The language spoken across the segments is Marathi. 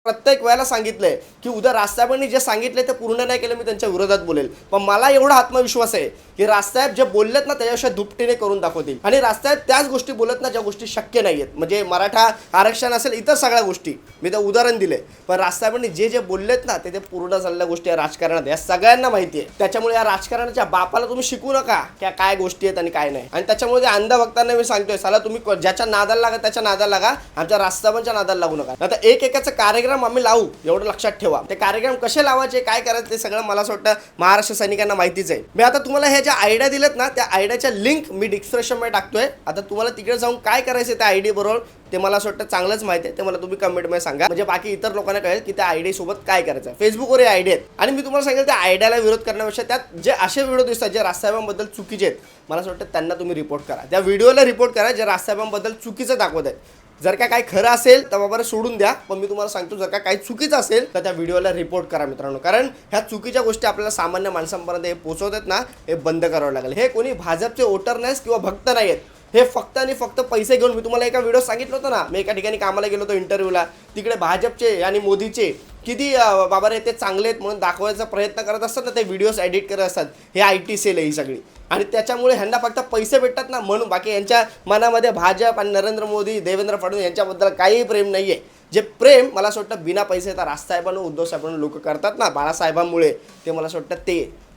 प्रत्येक वेळेला सांगितलंय की उद्या राजसाहेबांनी जे सांगितले ते पूर्ण नाही केलं मी त्यांच्या विरोधात बोलेल, पण मला एवढा आत्मविश्वास आहे की राजसाहेब जे बोललेत ना त्याच्याविषयी दुपटीने करून दाखवतील. आणि राजसाहेब त्याच गोष्टी बोलत ना ज्या गोष्टी शक्य नाही आहेत. म्हणजे मराठा आरक्षण असेल, इतर सगळ्या गोष्टी मी तर उदाहरण दिले, पण राजसाहेबांनी जे जे बोललेत ना ते पूर्ण झालेल्या गोष्टी या राजकारणात या सगळ्यांना माहिती आहे. त्याच्यामुळे या राजकारणाच्या बापाला तुम्ही शिकू नका की काय गोष्टी आहेत आणि काय नाही. आणि त्याच्यामुळे त्या अंधभक्तांना मी सांगतोय, साला तुम्ही ज्याच्या नादाला लागा त्याच्या नादाला लागा, आमच्या राजसाहेबांच्या नादाला लागू नका. आता एकाचा कार्यक्रम आम्ही लावू एवढं लक्षात ठेवा. ते कार्यक्रम कसे लावायचे काय करायचं ते सगळं मला असं वाटतं महाराष्ट्र सैनिकांना माहितीच आहे. मी आता तुम्हाला ह्या ज्या आयडिया दिलेत ना त्या आयडियाच्या लिंक मी डिस्क्रिप्शन मध्ये टाकतोय. आता तुम्हाला तिकडे जाऊन काय करायचं त्या आयडी बरोबर ते मला असं वाटतं चांगलंच माहिती आहे. ते मला तुम्ही कमेंटमध्ये सांगा, म्हणजे बाकी इतर लोकांना कळेल की त्या आयडी सोबत काय करायचं. फेसबुकवर हे आयडिया आहेत आणि मी तुम्हाला सांगेल त्या आयडियाला विरोध करण्यापेक्षा त्यात जे असे व्हिडिओ दिसतात जे राजसाहेबांबद्दल चुकीचे आहेत, मला असं वाटतं त्यांना तुम्ही रिपोर्ट करा. त्या व्हिडिओला रिपोर्ट करा जे राजसाहेबांबद्दल चुकीचं दाखवत आहेत. जर का काही खरं असेल तर बाबा सोडून द्या, पण मी तुम्हाला सांगतो जर का काही चुकीचं असेल तर त्या व्हिडिओला रिपोर्ट करा मित्रांनो. कारण ह्या चुकीच्या गोष्टी आपल्याला सामान्य माणसांपर्यंत हे पोहोचवतात ना, हे बंद करावं लागेल. हे कोणी भाजपचे वोटर नाहीत किंवा भक्त नाही आहेत, हे फक्त आणि फक्त पैसे घेऊन. मी तुम्हाला एका व्हिडिओ सांगितलं होतं ना, मी एका ठिकाणी कामाला गेलो होतो इंटरव्ह्यूला, तिकडे भाजपचे आणि मोदीचे किती बाबा रे ते चांगले आहेत म्हणून दाखवायचा प्रयत्न करत असतात ना, ते व्हिडिओज एडिट करत असतात. हे IT सेल आहे ही सगळी, आणि त्याच्यामुळे ह्यांना फक्त पैसे भेटतात ना म्हणून. बाकी यांच्या मनामध्ये भाजप आणि नरेंद्र मोदी देवेंद्र फडणवीस यांच्याबद्दल काही प्रेम नाही आहे. जे प्रेम मला असं वाटतं बिना पैसे तर राजसाहेबांना उद्धव साहेबांना लोक करतात ना बाळासाहेबांमुळे, ते मला असं वाटतं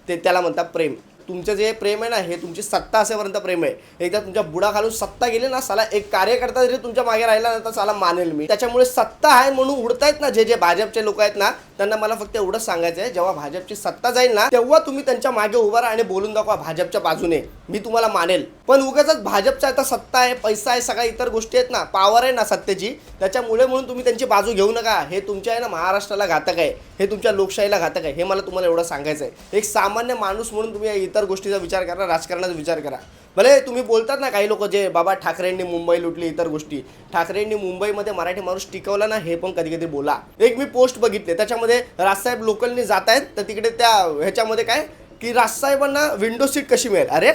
ते त्याला म्हणतात प्रेम. तुमचं जे प्रेम आहे ना हे तुमची सत्ता असेपर्यंत प्रेम आहे. एकदा तुमच्या बुडा खालून सत्ता गेली ना, साला एक कार्यकर्ता जरी तुमच्या मागे राहिला ना तर साला मानेल मी. त्याच्यामुळे सत्ता आहे म्हणून उडतायत ना जे भाजपचे लोक आहेत ना, त्यांना मला फक्त एवढंच सांगायचं आहे, जेव्हा भाजपची सत्ता जाईल ना तेव्हा तुम्ही त्यांच्या मागे उभा राहा आणि बोलून दाखवा भाजपच्या बाजूने, मी तुम्हाला मानेल. पण उगाच भाजपचा आता सत्ता आहे, पैसा आहे, सगळ्या इतर गोष्टी आहेत ना, पॉवर आहे ना सत्तेची, त्याच्यामुळे म्हणून तुम्ही त्यांची बाजू घेऊ नका. हे तुमच्या आहे ना महाराष्ट्राला घातक आहे, हे तुमच्या लोकशाहीला घातक आहे. हे मला तुम्हाला एवढं सांगायचं आहे. एक सामान्य माणूस म्हणून तुम्ही इतर गोष्टीचा विचार करा, राजकारणाचा विचार करा. भले तुम्ही बोलतात ना काही लोक जे बाबा ठाकरेंनी मुंबई लुटली, इतर गोष्टी, ठाकरेंनी मुंबईमध्ये मराठी माणूस टिकवला ना, हे पण कधी कधी बोला. एक मी पोस्ट बघितले त्याच्यामध्ये राजसाहेब लोकलनी जात आहेत तर तिकडे त्या ह्याच्यामध्ये काय की राजसाहेबांना विंडो सीट कशी मिळेल. अरे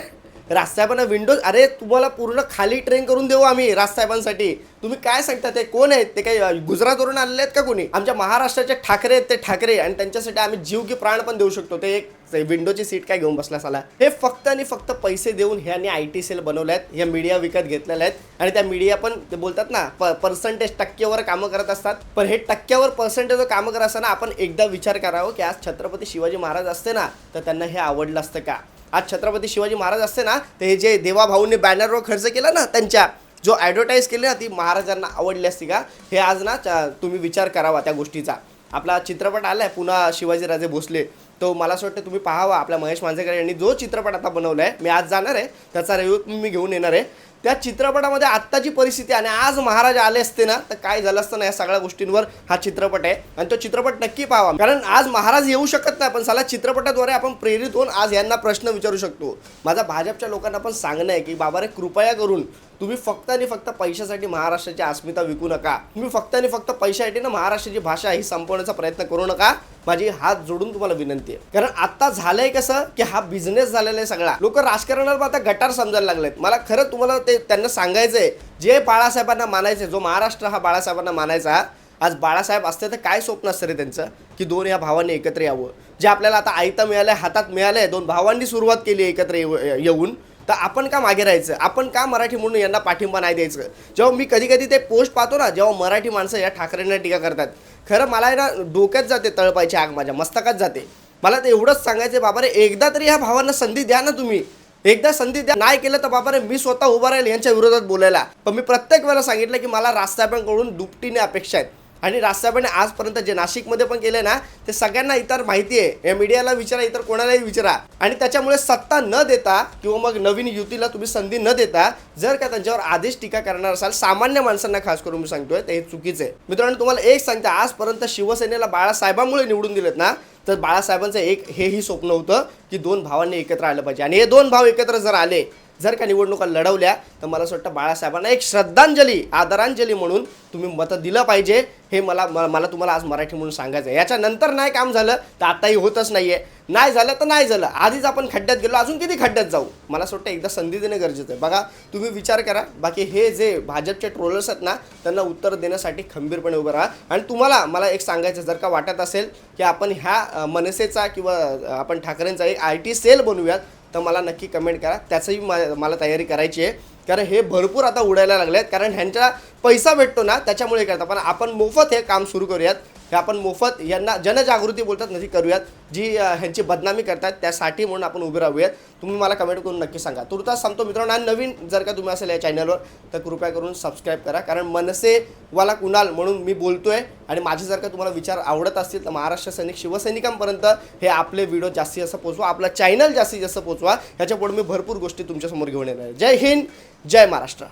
राजसाहेबांना विंडोज, अरे तुम्हाला पूर्ण खाली ट्रेन करून देऊ आम्ही राजसाहेबांसाठी. तुम्ही काय सांगता, ते कोण आहेत, ते काही गुजरातवरून आलेले आहेत का कोणी? आमच्या महाराष्ट्राचे ठाकरे आहेत ते ठाकरे, आणि त्यांच्यासाठी आम्ही जीव की प्राण पण देऊ शकतो. ते एक विंडोची सीट काय घेऊन बसला साला. हे फक्त आणि फक्त पैसे देऊन ह्यांनी IT सेल बनवले आहेत, ह्या मीडिया विकत घेतलेल्या आहेत. आणि त्या मीडिया पण ते बोलतात ना पर्सेंटेज टक्क्यावर कामं करत असतात. पण हे टक्क्यावर पर्सेंटेजवर कामं करत असताना आपण एकदा विचार करावं की आज छत्रपती शिवाजी महाराज असते ना तर त्यांना हे आवडलं असतं का? आज छत्रपती शिवाजी महाराज असते ना तर हे जे देवाभाऊंनी बॅनरवर खर्च केला ना, त्यांच्या जो ॲडव्हर्टाईज केली ना ती महाराजांना आवडली असती का? हे आज ना तुम्ही विचार करावा त्या गोष्टीचा. आपला चित्रपट आला आहे पुन्हा शिवाजीराजे भोसले, तो मला असं वाटतं तुम्ही पाहावा. आपल्या महेश मांजरेकर यांनी जो चित्रपट आता बनवला आहे, मी आज जाणार आहे त्याचा रिव्ह्यू मी घेऊन येणार आहे. त्या चित्रपटामध्ये आत्ताची परिस्थिती आणि आज महाराज आले असते ना तर काय झालं असतं ना, या सगळ्या गोष्टींवर हा चित्रपट आहे. आणि तो चित्रपट नक्की पाहावा, कारण आज महाराज येऊ शकत नाही, पण साला चित्रपटाद्वारे आपण प्रेरित होऊन आज यांना प्रश्न विचारू शकतो. माझा भाजपच्या लोकांना पण सांगणं आहे की बाबा रे कृपया करून तुम्ही फक्त आणि फक्त पैशासाठी महाराष्ट्राची अस्मिता विकू नका. तुम्ही फक्त आणि फक्त पैशासाठी ना महाराष्ट्राची भाषा ही संपवण्याचा प्रयत्न करू नका. माझी हात जोडून तुम्हाला विनंती आहे. कारण आता झालंय कसं की हा बिझनेस झालेला आहे सगळा. लोक राजकारणाला आता गटार समजायला लागलेत. मला खरं तुम्हाला ते त्यांना सांगायचंय, जे बाळासाहेबांना मानायचे, जो महाराष्ट्र हा बाळासाहेबांना मानायचा, आज बाळासाहेब असते तर काय स्वप्न असतं रे त्यांचं की दोन या भावांनी एकत्र यावं. जे आपल्याला आता आयतं मिळालंय, हातात मिळालंय, दोन भावांनी सुरुवात केली एकत्र येऊन, तर आपण का मागे राहायचं? आपण का मराठी म्हणून यांना पाठिंबा नाही द्यायचं? जेव्हा मी कधी कधी ते पोस्ट पाहतो ना, जेव्हा मराठी माणसं या ठाकरेंना टीका करतात, खरं मला आहे ना डोक्यात जाते, तळपायची आग माझ्या मस्तकात जाते. मला ते एवढंच सांगायचं बाबा रे, एकदा तरी ह्या भावांना संधी द्या ना तुम्ही, एकदा संधी द्या. नाही केलं तर बाबा रे मी स्वतः उभा राहील यांच्या विरोधात बोलायला. पण मी प्रत्येक वेळेला सांगितलं की मला राजसाहेबांकडून दुपटीने अपेक्षा आहेत. आणि राजसाहेबांनी आजपर्यंत जे नाशिकमध्ये पण केले ना ते सगळ्यांना इतर माहिती आहे. या मीडियाला विचारा, इतर कोणालाही विचारा. आणि त्याच्यामुळे सत्ता न देता किंवा मग नवीन युतीला तुम्ही संधी न देता जर का त्यांच्यावर आदेश टीका करणार असाल, सामान्य माणसांना खास करून मी सांगतोय, तर हे चुकीचं आहे. मित्रांनो तुम्हाला एक सांगते, आजपर्यंत शिवसेनेला बाळासाहेबांमुळे निवडून दिलेत ना, तर बाळासाहेबांचं एक हेही स्वप्न होतं की दोन भावांनी एकत्र आलं पाहिजे. आणि हे दोन भाव एकत्र जर आले, जर का निवडणुका लढवल्या तर मला असं वाटतं बाळासाहेबांना एक श्रद्धांजली, आदरांजली म्हणून तुम्ही मतं दिलं पाहिजे. हे मला तुम्हाला आज मराठी म्हणून सांगायचं आहे. याच्यानंतर नाही काम झालं तर आताही होतच नाही आहे. नाही झालं तर नाही झालं. आधीच आपण खड्ड्यात गेलो, अजून किती खड्ड्यात जाऊ. मला असं वाटतं एकदा संधी देणं गरजेचं आहे. बघा तुम्ही विचार करा. बाकी हे जे भाजपचे ट्रोलर्स आहेत ना, त्यांना उत्तर देण्यासाठी खंबीरपणे उभं राहा. आणि तुम्हाला मला एक सांगायचं, जर का वाटत असेल की आपण ह्या मनसेचा किंवा आपण ठाकरेंचा एक IT सेल बनवूयात, तर मला नक्की कमेंट करा. त्याचंही मला तयारी करायची आहे. कारण हे भरपूर आता उडायला लागले आहेत. कारण ह्यांचा पैसा भेटतो ना, त्याच्यामुळे करतात. पण आपण मोफत हे काम सुरू करूयात. हे आपण मोफत यांना जनजागृती बोलतात ना, ती करूयात. जी ह्यांची बदनामी करतात त्यासाठी म्हणून आपण उभे राहूयात. तुम्ही मला कमेंट करून नक्की सांगा. तुर्तास सांगतो मित्रांनो, आणि नवीन जर का तुम्ही असेल या चॅनलवर तर कृपया करून सबस्क्राईब करा. कारण मनसेवाला कुणाल म्हणून मी बोलतोय. आणि माझे जर का तुम्हाला विचार आवडत असतील तर महाराष्ट्र सैनिक शिवसैनिकांपर्यंत हे आपले व्हिडिओ जास्तीत जास्त पोचवा, आपला चॅनल जास्तीत जास्त पोचवा. ह्याच्यापुढे मी भरपूर गोष्टी तुमच्यासमोर घेऊन येणार आहे. जय हिंद, जय महाराष्ट्र.